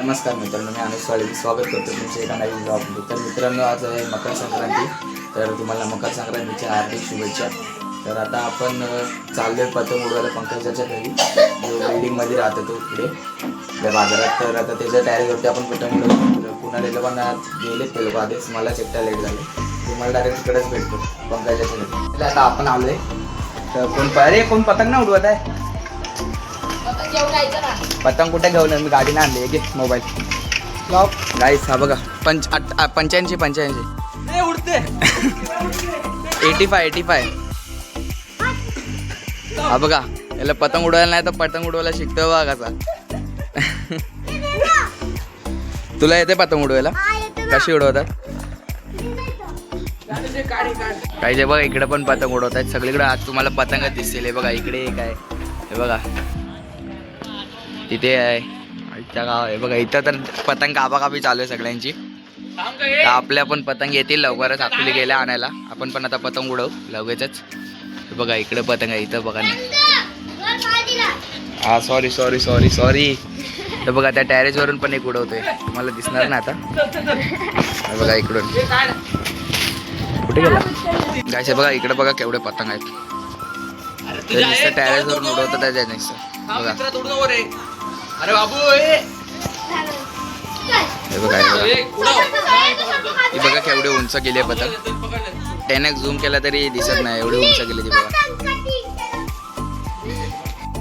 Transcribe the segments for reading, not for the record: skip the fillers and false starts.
नमस्कार मित्रांनो, मी अनुज स्वागत करतो तुमच्या एका नवीन ब्लॉगमध्ये. तर मित्रांनो, आज आहे मकर संक्रांती. तर तुम्हाला मकर संक्रांतीच्या हार्दिक शुभेच्छा. तर आता आपण चाललोय पतंग उडवायला पंकजाच्या घरी, जो बिल्डिंगमध्ये राहतो तो इकडे त्या बाजारात. तर आता त्याच्या तयारीवरती आपण पतंग उडवतो. पुन्हा लोकांना गेलेत ते लोक आधीच, मलाच एकटा लेट झाले. तुम्हाला डायरेक्ट तिकडेच भेटतो पंकजाच्या घरी. आता आपण आलोय. तर कोण पतंग ना उडवत आहे? पतंग कुठे घेऊन मी गाडीने आणली. घे मोबाईल गाईस. हा बघा 85 उडते 85. हा बघा, याला पतंग उडवायला नाही तर पतंग उडवायला शिकतो बघा कसा. तुला येते पतंग उडवायला? कशी उडवतात? काही जे बघा इकडे पण पतंग उडवत आहेत. सगळीकडे आज तुम्हाला पतंगच दिसतील. हे बघा इकडे एक आहे, हे बघा तिथे आहे आमच्या गाव. हे बघा इथं तर पतंग कापाकापी चालू आहे सगळ्यांची. तर आपल्या पण पतंग येतील लवकरच. आखुली गेल्या आणायला. आपण पण आता पतंग उडवू लगेचच. हे बघा इकडे पतंग आहे, इथं बघा ना. हा सॉरी. तर बघा त्या टॅरेस वरून पण एक उडवतोय, तुम्हाला दिसणार ना आता. हे बघा इकडून कुठे गेला गायचे. बघा इकडे बघा केवढे पतंग आहेत. टॅरेस वरून उडवतात त्याच्या नुसतं. बघा अरे बाबू हे बघा ही बघा केवढे उंच गेले पतंग. 10x झूम केला तरी दिसत नाही, एवढे उंच गेले ती बघा.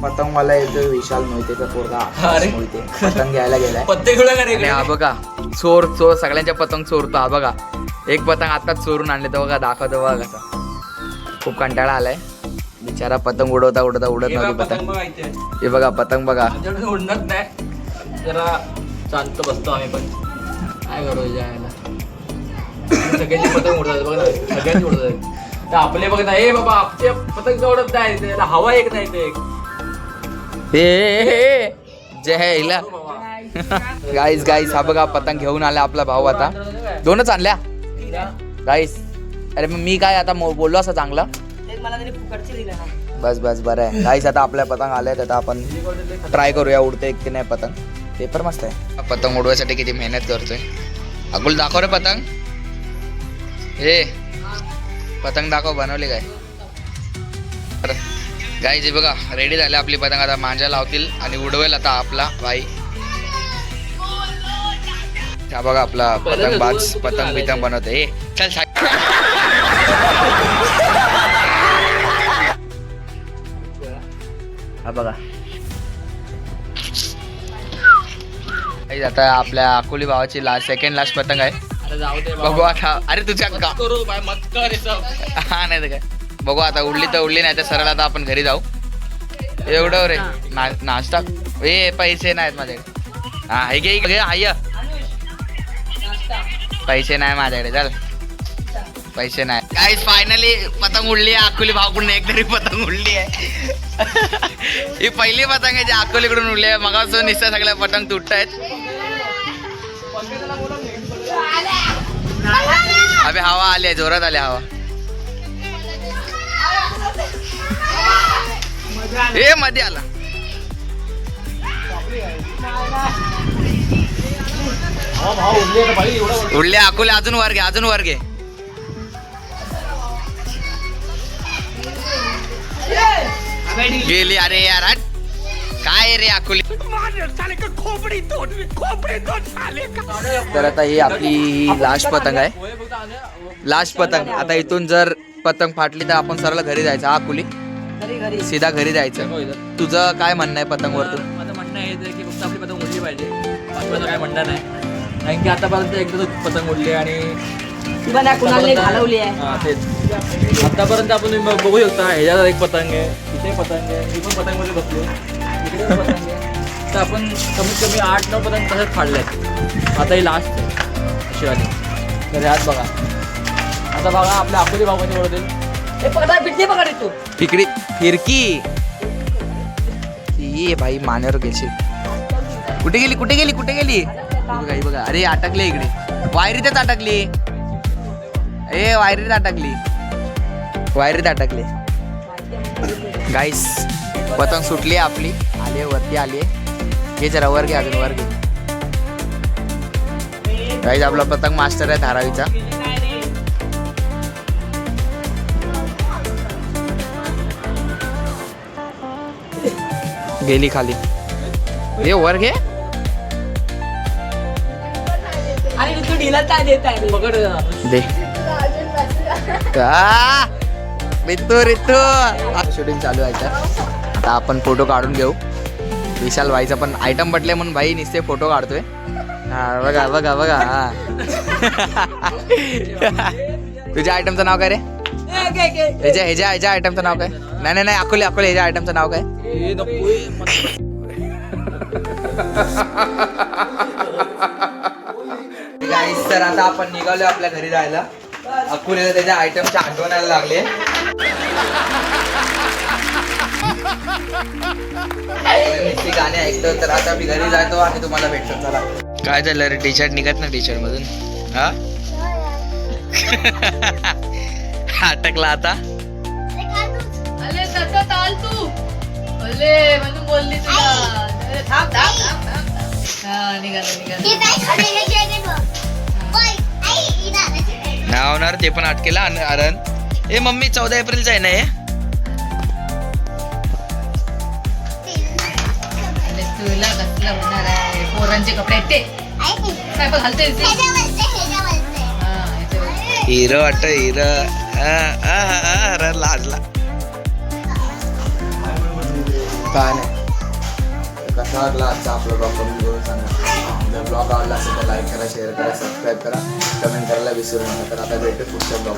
पतंग मला येतो विशाल मोहितेचा पोरगा मोहिते पतंग घ्यायला गेलाय. हा बघा चोर सगळ्यांच्या पतंग चोरतो. हा बघा एक पतंग आताच चोरून आणले तर बघा, दाखवतो बघा कसा. खूप कंटाळा आलाय बिचारा. पतंग उडवता उडत नव्हती पतंग. हे बघा पतंग बघा. उडत नाही, जरा शांत बसतो आम्ही पण. काय करू जायला, सगळ्यांची पतंग उडतात बघा, सगळ्यांची उडतात. तर आपले बघ ना, हे बाबा आपले पतंग उडत नाही, त्याला हवा एक नाही ते एक. जय हिला गाईस. हा बघा पतंग घेऊन आला आपला भाऊ. आता 2च आणल्या गाईस. अरे मग मी काय आता बोललो असं चांगलं. बस बरं आहे गाईस. आता आपल्या पतंग आल्यात. आता आपण ट्राय करूया उडते की नाही पतंग. पेपर मस्त आहे. पतंग उडवायसाठी किती मेहनत करतोय. अकुल दाखव रे पतंग. हे पतंग दाखव, बनवली काय गाईस. हे बघा रेडी झाले आपली पतंग. आता मांजा लावतील आणि उडवेल आता आपला भाई. हा बघा आपला पतंग बाज पतंग बितंग बनवते. चल हा बघा आता आपल्या अकोली भावाची सेकंड लास्ट पतंग आहे. बघू आता. अरे तुझ्या हा नाही तर काय. बघू आता उडली तर उडली, नाही तर सरळ आता आपण घरी जाऊ. एवढं रे नाश्ता. पैसे नाहीत माझ्याकडे. हा हे घे आय. पैसे नाही माझ्याकडे. चल पैसे नाही. गाईस फायनली पतंग उडली आहे. अकोली भावकडून एक तरी पतंग उडली आहे. ही पहिली पतंग आहे जी अकोलीकडून उडली आहे. मगापासून निश्चय सगळ्या पतंग तुटत आहेत. अबे हवा आली आहे, जोरात आली हवा. हे मध्ये आला. उडले अकोले. अजून वर घे. गेली. अरे यार काय रे अकोली. तर आता ही आपली लास्ट पतंग आहे. लास्ट पतंग. आता इथून जर पतंग फाटली तर आपण सरळ घरी जायचं. हा अकोली सीधा घरी जायचं. तुझं काय म्हणणं आहे पतंग वर? माझं म्हणणं आहे की फक्त आपली पतंग उडली पाहिजे. माझं काय म्हणणं नाही, कारण की आतापर्यंत एकदा पतंग उडली आणि घालवली आहे. तेच आतापर्यंत आपण बघू शकता. ह्याच्यात एक पतंग आहे, तिथे पतंग आहे, मी पण पतंग मध्ये बसलो, इकडे पण पतंग आहे. तर आपण कमीत कमी 8-9 पतंग तसंच फाडले आहेत. आता ही लास्ट आहे शिवाजी. तर ह्यात बघा आता बघा आपल्या अकोली भावामध्ये उडवतील. फिकडी फिरकी ये भाई मानेवर गेली. कुठे गेली? बघा. अरे अटकले इकडे. वायरीतच अटकली. वायरीत अटकली गाईस. पतंग सुटली आपली. आली वरती आली. हे जरा वर घे, अजून वर घे. गाईज आपला पतंग मास्टर आहे धारावीचा. गेली खाली. हे वर घे. आणि तू ढिला काय देत आहे पकड दे. रितू शूटिंग चालू आहे तर आता आपण फोटो काढून घेऊ. विशाल भाईचा पण आयटम बटले म्हणून भाई नुसते फोटो काढतोय. हा बघा बघा बघा. हा तुझ्या आयटमचं नाव काय रे? ह्याच्या आयटमचं नाव काय? नाही नाही नाही अकोले अकोले ह्याच्या आयटमचं नाव काय? गाईस तर आता आपण निघालो आपल्या घरी जायला. अकोलेला त्याच्या आयटमच्या आठवण यायला लागले. नुसती गाणी ऐकतो तर आता मी घरी जातो आणि तुम्हाला भेटतो. चला. काय झालं रे? टी शर्ट निघत ना टी शर्ट मधून? हा अटकला आता. अरे तसं चाल तू. अरे म्हणून बोलली तुला. थांब थांब थांब थांब. हा निघालं निघालं. नाव होणार ते पण अटकेला. अरण ए मम्मी 14 एप्रिलचं आहे ना हे? तुला कसलं होणार आहे? पोरांचे कपडे आहेत ते काय पण घालते हिरो वाटत हिरो. लाजला काय नाही. कसा वाटला आजचा आपला ब्लॉग करून घेऊन सांगा. जर ब्लॉग आवडला असेल तर लाईक करा, शेअर करा, सबस्क्राईब करा, कमेंट करायला विसरू नका. तर आता भेटू पुढच्या ब्लॉग.